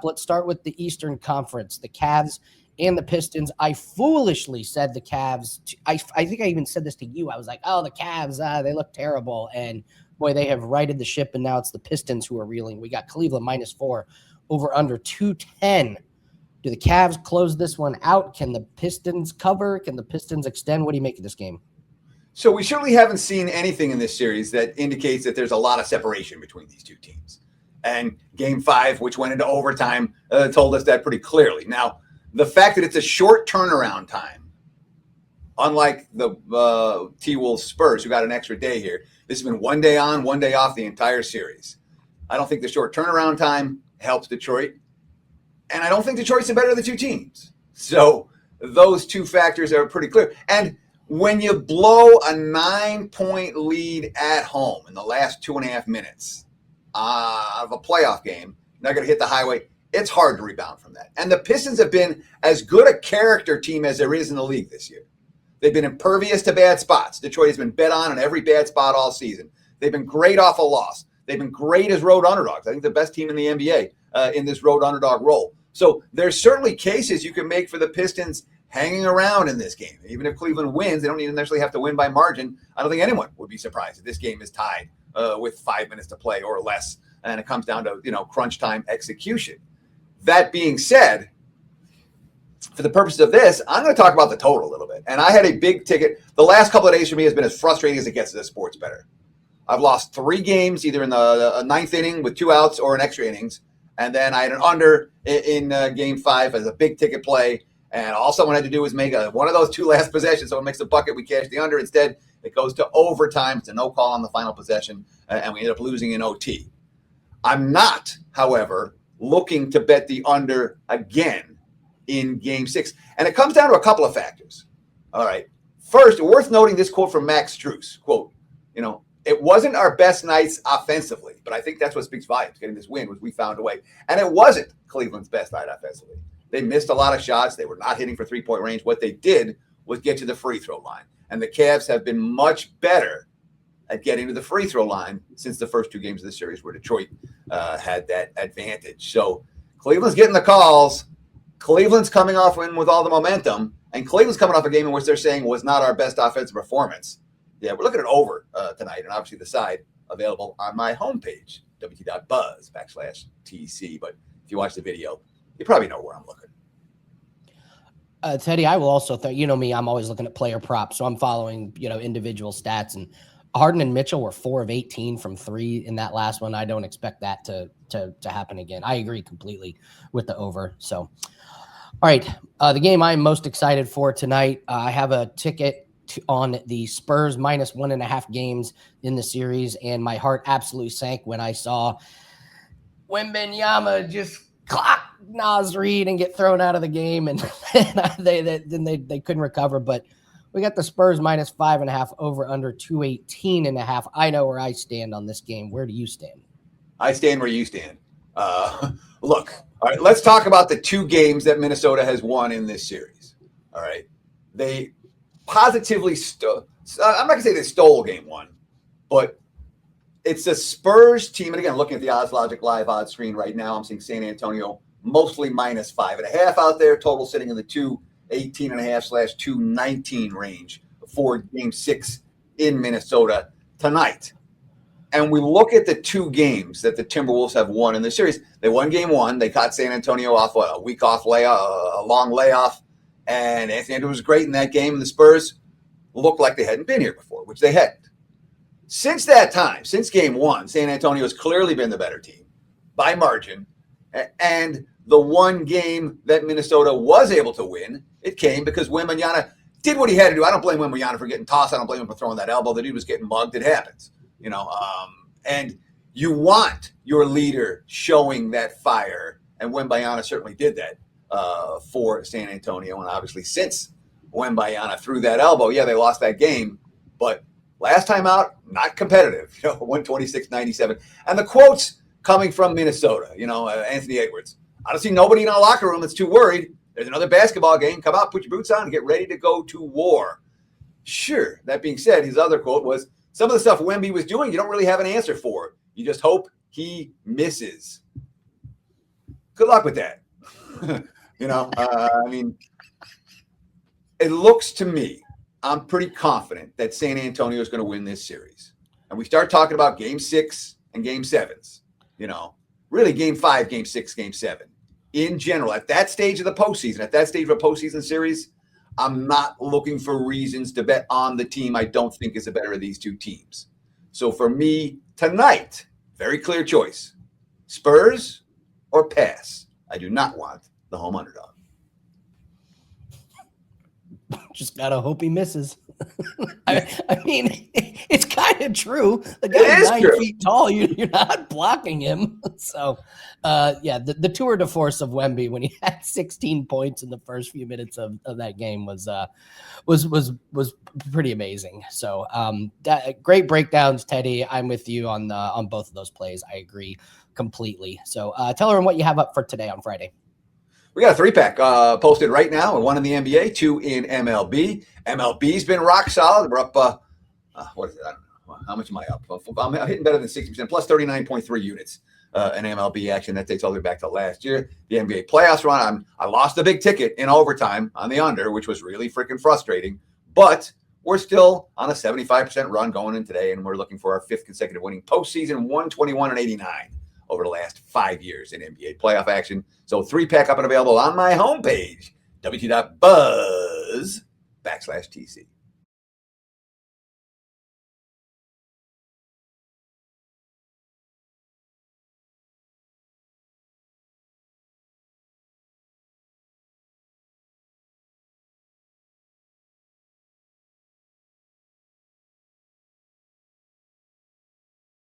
Let's start with the Eastern Conference, the Cavs and the Pistons. I foolishly said the Cavs. I think I even said this to you. I was like, oh, the Cavs, they look terrible. And boy, they have righted the ship, and now it's the Pistons who are reeling. We got Cleveland -4, over under 210. Do the Cavs close this one out? Can the Pistons cover? Can the Pistons extend? What do you make of this game? So we certainly haven't seen anything in this series that indicates that there's a lot of separation between these two teams. And Game 5, which went into overtime, told us that pretty clearly. Now, the fact that it's a short turnaround time, unlike the T-Wolves Spurs, who got an extra day here, this has been 1 day on, 1 day off the entire series. I don't think the short turnaround time helps Detroit. And I don't think Detroit's the better of the two teams. So those two factors are pretty clear. And when you blow a 9-point lead at home in the last 2.5 minutes of a playoff game, you're not going to hit the highway. It's hard to rebound from that. And the Pistons have been as good a character team as there is in the league this year. They've been impervious to bad spots. Detroit has been bet on every bad spot all season. They've been great off a loss. They've been great as road underdogs. I think the best team in the NBA in this road underdog role. So there's certainly cases you can make for the Pistons hanging around in this game. Even if Cleveland wins, they don't even necessarily have to win by margin. I don't think anyone would be surprised if this game is tied with 5 minutes to play or less, and it comes down to crunch time execution. That being said, for the purposes of this, I'm going to talk about the total a little bit. And I had a big ticket. The last couple of days for me has been as frustrating as it gets as a sports bettor. I've lost 3 games, either in the ninth inning with 2 outs or in extra innings. And then I had an under in Game 5 as a big ticket play. And all someone had to do was make one of those 2 last possessions. Someone makes a bucket, we cash the under. Instead, it goes to overtime. It's a no call on the final possession, and we end up losing in OT. I'm not, however, looking to bet the under again in Game 6. And it comes down to a couple of factors. All right. First, worth noting this quote from Max Strus. Quote, it wasn't our best nights offensively, but I think that's what speaks volumes. Getting this win was we found a way. And it wasn't Cleveland's best night offensively. They missed a lot of shots. They were not hitting for 3-point range. What they did was get to the free throw line. And the Cavs have been much better at getting to the free throw line since the first 2 games of the series where Detroit had that advantage. So Cleveland's getting the calls. Cleveland's coming off with all the momentum. And Cleveland's coming off a game in which they're saying was not our best offensive performance. Yeah, we're looking at over tonight, and obviously the side available on my homepage, wt.buzz/TC. But if you watch the video, you probably know where I'm looking. Teddy, I will also me, I'm always looking at player props, so I'm following individual stats. And Harden and Mitchell were 4 of 18 from 3 in that last one. I don't expect that to happen again. I agree completely with the over. So, all right, the game I'm most excited for tonight. I have a ticket on the Spurs -1.5 games in the series, and my heart absolutely sank when I saw Wembanyama just clock Naz Reid and get thrown out of the game, and they couldn't recover. But we got the Spurs -5.5 over under 218.5. I know where I stand on this game. Where do you stand? I stand where you stand. Look, all right, let's talk about the 2 games that Minnesota has won in this series. All right. They positively I'm not going to say they stole Game 1, but it's a Spurs team. And again, looking at the Odds Logic live odds screen right now, I'm seeing San Antonio mostly -5.5 out there. Total sitting in the 218.5/219 range for Game 6 in Minnesota tonight. And we look at the 2 games that the Timberwolves have won in the series. They won Game 1. They caught San Antonio off a week off layoff, a long layoff. And Anthony Edwards was great in that game. And the Spurs looked like they hadn't been here before, which they hadn't. Since that time, since Game 1, San Antonio has clearly been the better team by margin. And the one game that Minnesota was able to win, it came because Wembanyama did what he had to do. I don't blame Wembanyama for getting tossed. I don't blame him for throwing that elbow. The dude was getting mugged. It happens. And you want your leader showing that fire. And Wembanyama certainly did that for San Antonio. And obviously since Wembanyama threw that elbow, they lost that game. But last time out, not competitive, 126-97. And the quotes coming from Minnesota, Anthony Edwards. I don't see nobody in our locker room that's too worried. There's another basketball game. Come out, put your boots on, and get ready to go to war. Sure. That being said, his other quote was, some of the stuff Wemby was doing, you don't really have an answer for. You just hope he misses. Good luck with that. I mean, it looks to me, I'm pretty confident that San Antonio is going to win this series. And we start talking about game 6 and game 7s, really game 5, game 6, game 7. In general, at that stage of the postseason, at that stage of a postseason series, I'm not looking for reasons to bet on the team I don't think is the better of these two teams. So for me tonight, very clear choice. Spurs or pass. I do not want the home underdog. Just gotta hope he misses. I mean, it's kind of true. The guy's 9 feet tall. You're not blocking him. So, the tour de force of Wemby when he had 16 points in the first few minutes of that game was pretty amazing. So, great breakdowns, Teddy. I'm with you on both of those plays. I agree completely. So, tell everyone what you have up for today on Friday. We got a 3-pack posted right now, 1 in the NBA, 2 in MLB. MLB's been rock solid. We're up, what is it? I don't know. How much am I up? I'm hitting better than 60%, plus 39.3 units in MLB action. That takes all the way back to last year. The NBA playoffs run, I lost the big ticket in overtime on the under, which was really freaking frustrating. But we're still on a 75% run going in today, and we're looking for our 5th consecutive winning postseason, 121-89. Over the last 5 years in NBA playoff action. So 3-pack up and available on my homepage, wt.buzz/TC.